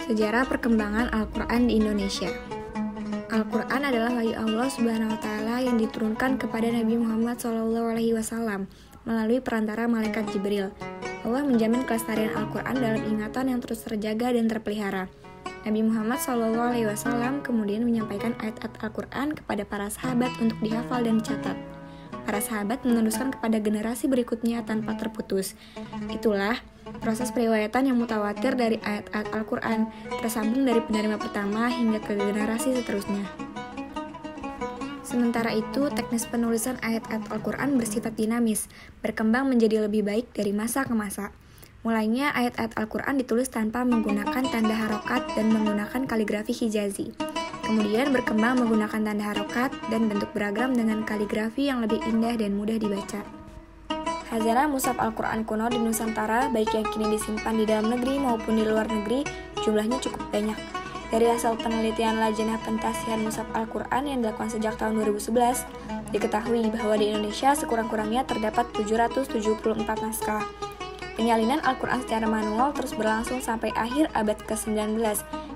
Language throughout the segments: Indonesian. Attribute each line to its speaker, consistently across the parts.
Speaker 1: Sejarah perkembangan Al-Quran di Indonesia. Al-Quran adalah wahyu Allah Subhanahu wa Ta'ala yang diturunkan kepada Nabi Muhammad SAW melalui perantara malaikat Jibril. Allah menjamin kelestarian Al-Quran dalam ingatan yang terus terjaga dan terpelihara. Nabi Muhammad SAW kemudian menyampaikan ayat-ayat Al-Quran kepada para sahabat untuk dihafal dan dicatat. Para sahabat meneruskan kepada generasi berikutnya tanpa terputus. Itulah proses periwayatan yang mutawatir dari ayat-ayat Al-Quran, tersambung dari penerima pertama hingga ke generasi seterusnya. Sementara itu, teknis penulisan ayat-ayat Al-Quran bersifat dinamis, berkembang menjadi lebih baik dari masa ke masa. Mulainya ayat-ayat Al-Quran ditulis tanpa menggunakan tanda harokat dan menggunakan kaligrafi Hijazi. Kemudian berkembang menggunakan tanda harokat dan bentuk beragam dengan kaligrafi yang lebih indah dan mudah dibaca. Khazanah mushaf Al-Quran kuno di Nusantara, baik yang kini disimpan di dalam negeri maupun di luar negeri, jumlahnya cukup banyak. Dari hasil penelitian Lajnah Pentasihan Mushaf Al-Quran yang dilakukan sejak tahun 2011, diketahui bahwa di Indonesia sekurang-kurangnya terdapat 774 naskah. Penyalinan Al-Quran secara manual terus berlangsung sampai akhir abad ke-19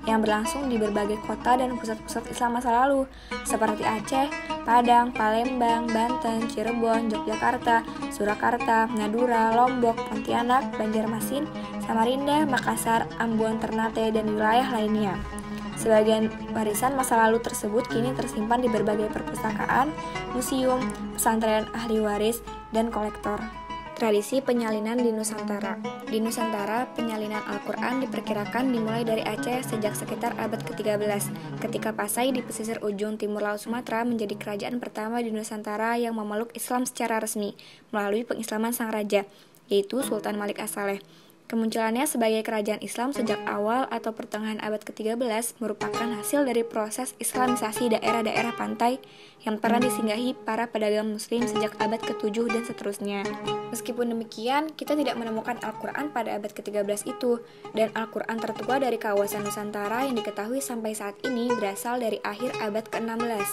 Speaker 1: yang berlangsung di berbagai kota dan pusat-pusat Islam masa lalu seperti Aceh, Padang, Palembang, Banten, Cirebon, Yogyakarta, Surakarta, Madura, Lombok, Pontianak, Banjarmasin, Samarinda, Makassar, Ambon, Ternate, dan wilayah lainnya. Sebagian warisan masa lalu tersebut kini tersimpan di berbagai perpustakaan, museum, pesantren ahli waris, dan kolektor. Tradisi penyalinan di Nusantara. Di Nusantara, penyalinan Al-Quran diperkirakan dimulai dari Aceh sejak sekitar abad ke-13, ketika Pasai di pesisir ujung timur Laut Sumatera menjadi kerajaan pertama di Nusantara yang memeluk Islam secara resmi, melalui pengislaman sang raja, yaitu Sultan Malik As-Saleh. Kemunculannya sebagai kerajaan Islam sejak awal atau pertengahan abad ke-13 merupakan hasil dari proses islamisasi daerah-daerah pantai yang pernah disinggahi para pedagang muslim sejak abad ke-7 dan seterusnya. Meskipun demikian, kita tidak menemukan Al-Quran pada abad ke-13 itu, dan Al-Quran tertua dari kawasan Nusantara yang diketahui sampai saat ini berasal dari akhir abad ke-16.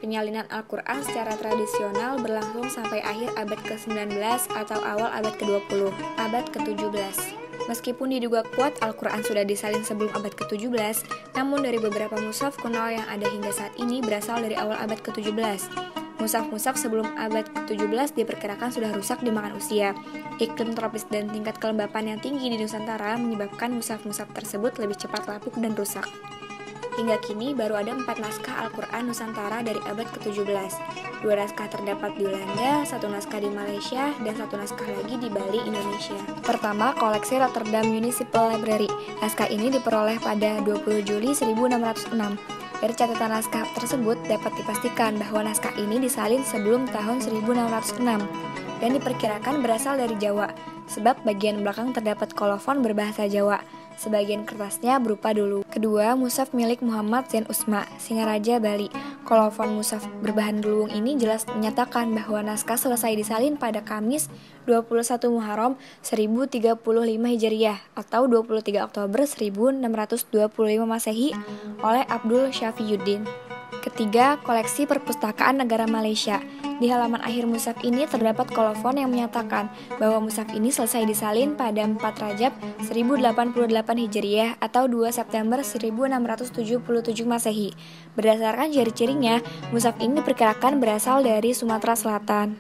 Speaker 1: Penyalinan Al-Quran secara tradisional berlangsung sampai akhir abad ke-19 atau awal abad ke-20, abad ke-17. Meskipun diduga kuat Al-Quran sudah disalin sebelum abad ke-17, namun dari beberapa mushaf kuno yang ada hingga saat ini berasal dari awal abad ke-17. Mushaf-mushaf sebelum abad ke-17 diperkirakan sudah rusak dimakan usia. Iklim tropis dan tingkat kelembapan yang tinggi di Nusantara menyebabkan mushaf-mushaf tersebut lebih cepat lapuk dan rusak. Hingga kini baru ada 4 naskah Al-Quran Nusantara dari abad ke-17. 2 naskah terdapat di Belanda, 1 naskah di Malaysia, dan 1 naskah lagi di Bali, Indonesia. Pertama, koleksi Rotterdam Municipal Library. Naskah ini diperoleh pada 20 Juli 1606. Dari catatan naskah tersebut dapat dipastikan bahwa naskah ini disalin sebelum tahun 1606 dan diperkirakan berasal dari Jawa, sebab bagian belakang terdapat kolofon berbahasa Jawa. Sebagian kertasnya berupa dulu. Kedua, mushaf milik Muhammad Zain Usma, Singaraja, Bali. Kolofon mushaf berbahan duluung ini jelas menyatakan bahwa naskah selesai disalin pada Kamis 21 Muharram 1035 Hijriah atau 23 Oktober 1625 Masehi oleh Abdul Syafiyuddin. Ketiga, koleksi perpustakaan negara Malaysia. Di halaman akhir mushaf ini terdapat kolofon yang menyatakan bahwa mushaf ini selesai disalin pada 4 Rajab 1088 Hijriah atau 2 September 1677 Masehi. Berdasarkan ciri-cirinya, mushaf ini diperkirakan berasal dari Sumatera Selatan.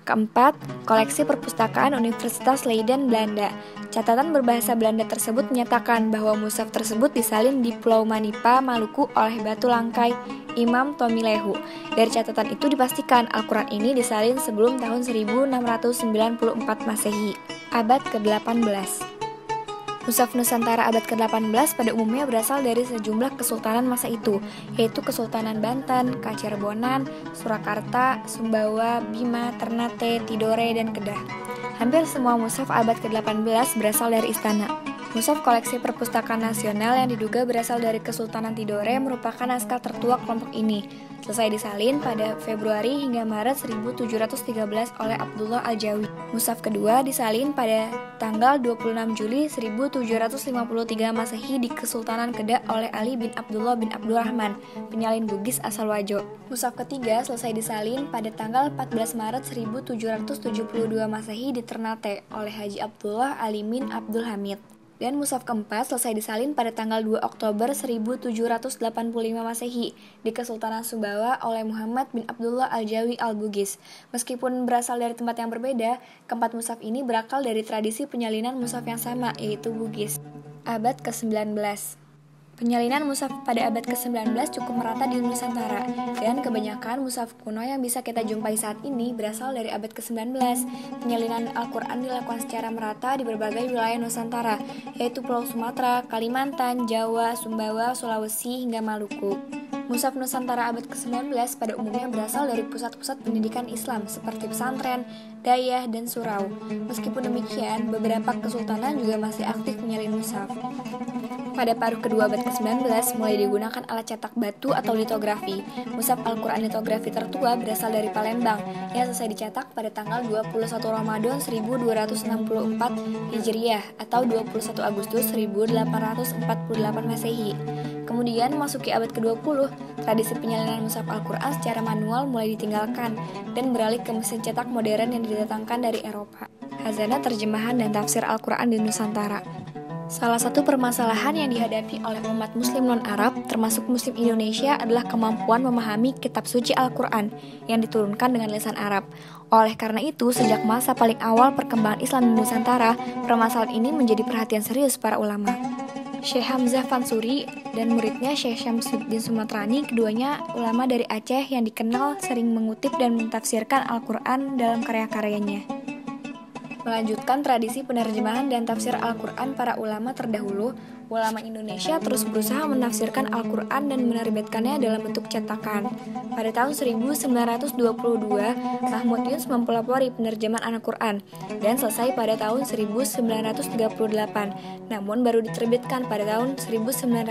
Speaker 1: Keempat, koleksi perpustakaan Universitas Leiden, Belanda. Catatan berbahasa Belanda tersebut menyatakan bahwa mushaf tersebut disalin di Pulau Manipa, Maluku oleh Batu Langkai Imam Tomilehu. Dari catatan itu dipastikan Al-Quran ini disalin sebelum tahun 1694 Masehi, abad ke-18. Mushaf Nusantara abad ke-18 pada umumnya berasal dari sejumlah kesultanan masa itu, yaitu Kesultanan Banten, Kacerbonan, Surakarta, Sumbawa, Bima, Ternate, Tidore, dan Kedah. Hampir semua mushaf abad ke-18 berasal dari istana. Mushaf koleksi perpustakaan nasional yang diduga berasal dari Kesultanan Tidore merupakan naskah tertua kelompok ini. Selesai disalin pada Februari hingga Maret 1713 oleh Abdullah Al-Jawi. Mushaf kedua disalin pada tanggal 26 Juli 1753 Masehi di Kesultanan Kedah oleh Ali bin Abdullah bin Abdurrahman, penyalin Bugis asal Wajo. Mushaf ketiga selesai disalin pada tanggal 14 Maret 1772 Masehi di Ternate oleh Haji Abdullah Alimin Abdul Hamid. Dan mushaf keempat selesai disalin pada tanggal 2 Oktober 1785 Masehi di Kesultanan Sumbawa oleh Muhammad bin Abdullah Al-Jawi Al-Bugis. Meskipun berasal dari tempat yang berbeda, keempat mushaf ini berakal dari tradisi penyalinan mushaf yang sama, yaitu Bugis. Abad ke-19. Penyalinan mushaf pada abad ke-19 cukup merata di Nusantara, dan kebanyakan mushaf kuno yang bisa kita jumpai saat ini berasal dari abad ke-19. Penyalinan Al-Quran dilakukan secara merata di berbagai wilayah Nusantara, yaitu Pulau Sumatera, Kalimantan, Jawa, Sumbawa, Sulawesi, hingga Maluku. Mushaf Nusantara abad ke-19 pada umumnya berasal dari pusat-pusat pendidikan Islam seperti pesantren, dayah, dan surau. Meskipun demikian, beberapa kesultanan juga masih aktif menyalin mushaf. Pada paruh kedua abad ke-19 mulai digunakan alat cetak batu atau litografi. Mushaf Al-Quran litografi tertua berasal dari Palembang yang selesai dicetak pada tanggal 21 Ramadan 1264 Hijriah atau 21 Agustus 1848 Masehi. Kemudian memasuki abad ke-20, tradisi penyalinan mushaf Al-Quran secara manual mulai ditinggalkan dan beralih ke mesin cetak modern yang didatangkan dari Eropa. Khazanah terjemahan dan tafsir Al-Quran di Nusantara. Salah satu permasalahan yang dihadapi oleh umat muslim non-Arab, termasuk muslim Indonesia, adalah kemampuan memahami kitab suci Al-Quran yang diturunkan dengan lisan Arab. Oleh karena itu, sejak masa paling awal perkembangan Islam di Nusantara, permasalahan ini menjadi perhatian serius para ulama. Syekh Hamzah Fansuri dan muridnya Syekh Syamsuddin Sumatrani, keduanya ulama dari Aceh yang dikenal sering mengutip dan mentafsirkan Al-Quran dalam karya-karyanya. Melanjutkan tradisi penerjemahan dan tafsir Al-Quran para ulama terdahulu, ulama Indonesia terus berusaha menafsirkan Al-Quran dan menerbitkannya dalam bentuk cetakan. Pada tahun 1922, Mahmud Yunus mempelopori penerjemahan Al-Quran dan selesai pada tahun 1938, namun baru diterbitkan pada tahun 1960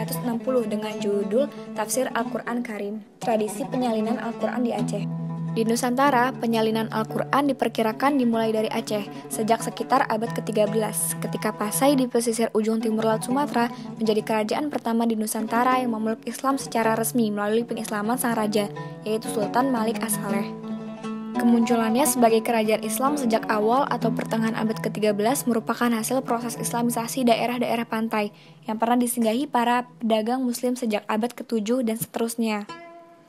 Speaker 1: dengan judul Tafsir Al-Quran Karim. Tradisi penyalinan Al-Quran di Aceh. Di Nusantara, penyalinan Al-Quran diperkirakan dimulai dari Aceh sejak sekitar abad ke-13, ketika Pasai di pesisir ujung timur Laut Sumatera menjadi kerajaan pertama di Nusantara yang memeluk Islam secara resmi melalui pengislaman sang raja, yaitu Sultan Malik As-Saleh. Kemunculannya sebagai kerajaan Islam sejak awal atau pertengahan abad ke-13 merupakan hasil proses islamisasi daerah-daerah pantai yang pernah disinggahi para pedagang muslim sejak abad ke-7 dan seterusnya.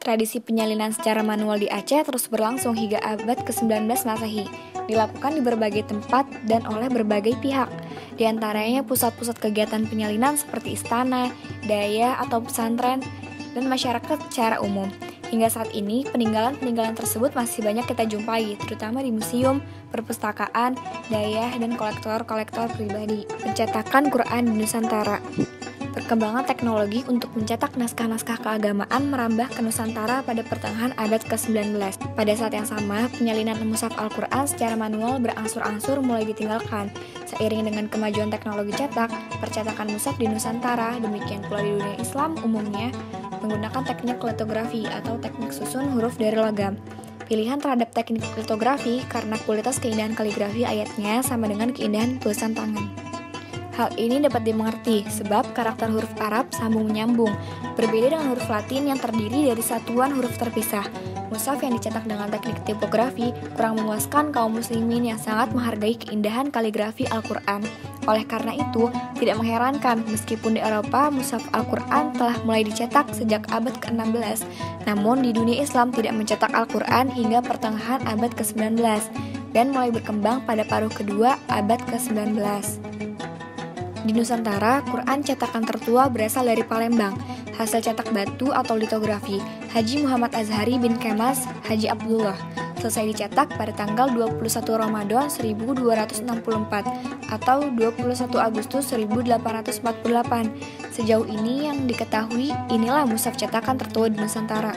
Speaker 1: Tradisi penyalinan secara manual di Aceh terus berlangsung hingga abad ke-19 Masehi, dilakukan di berbagai tempat dan oleh berbagai pihak. Di antaranya pusat-pusat kegiatan penyalinan seperti istana, dayah atau pesantren, dan masyarakat secara umum. Hingga saat ini, peninggalan-peninggalan tersebut masih banyak kita jumpai, terutama di museum, perpustakaan, dayah, dan kolektor-kolektor pribadi. Pencetakan Quran di Nusantara. Perkembangan teknologi untuk mencetak naskah-naskah keagamaan merambah ke Nusantara pada pertengahan abad ke-19. Pada saat yang sama, penyalinan mushaf Al-Quran secara manual berangsur-angsur mulai ditinggalkan. Seiring dengan kemajuan teknologi cetak, percetakan mushaf di Nusantara, demikian pula di dunia Islam umumnya, menggunakan teknik litografi atau teknik susun huruf dari logam. Pilihan terhadap teknik litografi karena kualitas keindahan kaligrafi ayatnya sama dengan keindahan tulisan tangan. Hal ini dapat dimengerti sebab karakter huruf Arab sambung menyambung, berbeda dengan huruf Latin yang terdiri dari satuan huruf terpisah. Mushaf yang dicetak dengan teknik tipografi kurang memuaskan kaum muslimin yang sangat menghargai keindahan kaligrafi Al-Quran. Oleh karena itu, tidak mengherankan meskipun di Eropa mushaf Al-Quran telah mulai dicetak sejak abad ke-16, namun di dunia Islam tidak mencetak Al-Quran hingga pertengahan abad ke-19 dan mulai berkembang pada paruh kedua abad ke-19. Di Nusantara, Quran cetakan tertua berasal dari Palembang, hasil cetak batu atau litografi Haji Muhammad Azhari bin Kemas Haji Abdullah, selesai dicetak pada tanggal 21 Ramadan 1264 atau 21 Agustus 1848. Sejauh ini yang diketahui, inilah mushaf cetakan tertua di Nusantara.